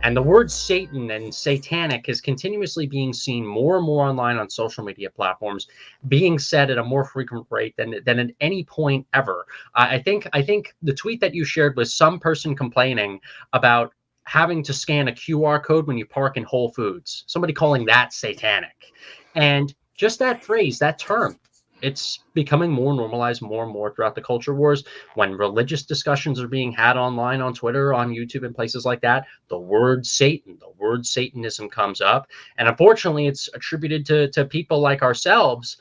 And the word Satan and satanic is continuously being seen more and more online on social media platforms, being said at a more frequent rate than at any point ever. I think the tweet that you shared was some person complaining about having to scan a QR code when you park in Whole Foods. Somebody calling that satanic. And just that phrase, that term, it's becoming more normalized more and more throughout the culture wars. When religious discussions are being had online, on Twitter, on YouTube, and places like that, the word Satan, the word Satanism comes up. And unfortunately, it's attributed to people like ourselves.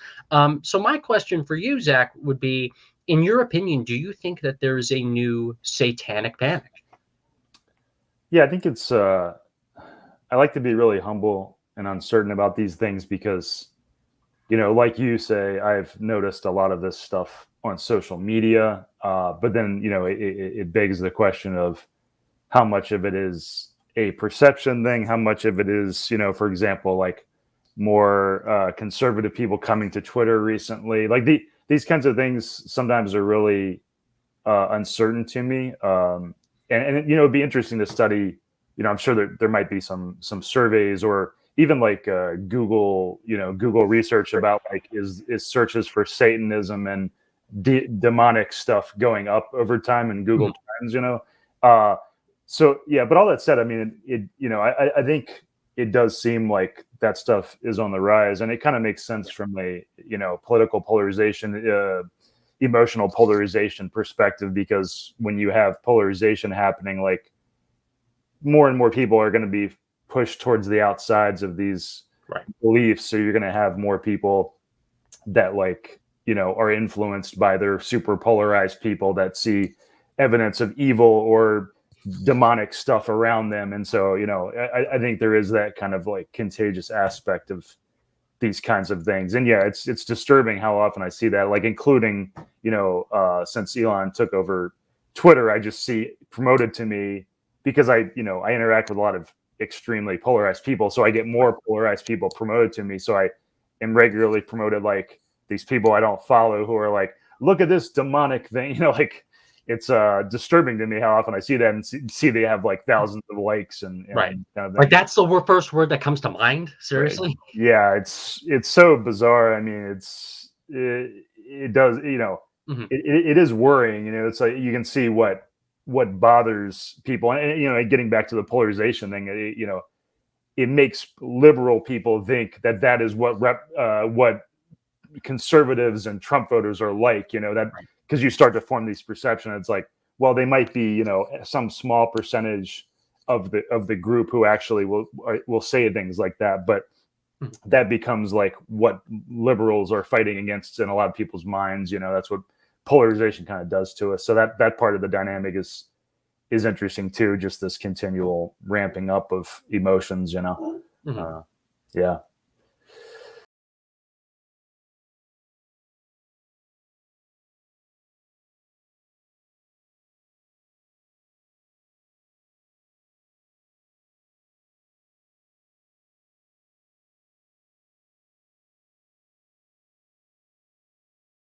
So my question for you, Zach, would be, in your opinion, do you think that there is a new satanic panic? Yeah, I think it's, I like to be really humble and uncertain about these things because, you know, like you say, I've noticed a lot of this stuff on social media, but then, you know, it begs the question of how much of it is a perception thing, how much of it is, you know, for example, like more conservative people coming to Twitter recently. Like these kinds of things sometimes are really uncertain to me. And you know, it'd be interesting to study. You know, I'm sure that there might be some surveys or even like Google research about like is searches for Satanism and demonic stuff going up over time in Google Trends. You know, so yeah. But all that said, I mean, it you know, I think it does seem like that stuff is on the rise, and it kind of makes sense from a, you know, political polarization. Emotional polarization perspective, because when you have polarization happening, like more and more people are going to be pushed towards the outsides of these beliefs. So you're going to have more people that, like, you know, are influenced by their super polarized people that see evidence of evil or demonic stuff around them. And so, you know, I think there is that kind of like contagious aspect of these kinds of things. And yeah, it's disturbing how often I see that, like, including, you know, since Elon took over Twitter, I just see promoted to me because I interact with a lot of extremely polarized people. So I get more polarized people promoted to me. So I am regularly promoted, like, these people I don't follow who are like, look at this demonic thing, you know, like, it's disturbing to me how often I see that and see they have like thousands of likes and kind of like that's the first word that comes to mind. Seriously, right. Yeah, it's so bizarre. I mean, it does, you know, it is worrying. You know, it's like you can see what bothers people, and you know, getting back to the polarization thing, you know, it makes liberal people think that is what conservatives and Trump voters are like, you know, that because you start to form these perceptions. It's like, well, they might be, you know, some small percentage of the group who actually will say things like that, but that becomes like what liberals are fighting against in a lot of people's minds. You know, that's what polarization kind of does to us. So that part of the dynamic is interesting too. Just this continual ramping up of emotions, you know. Yeah.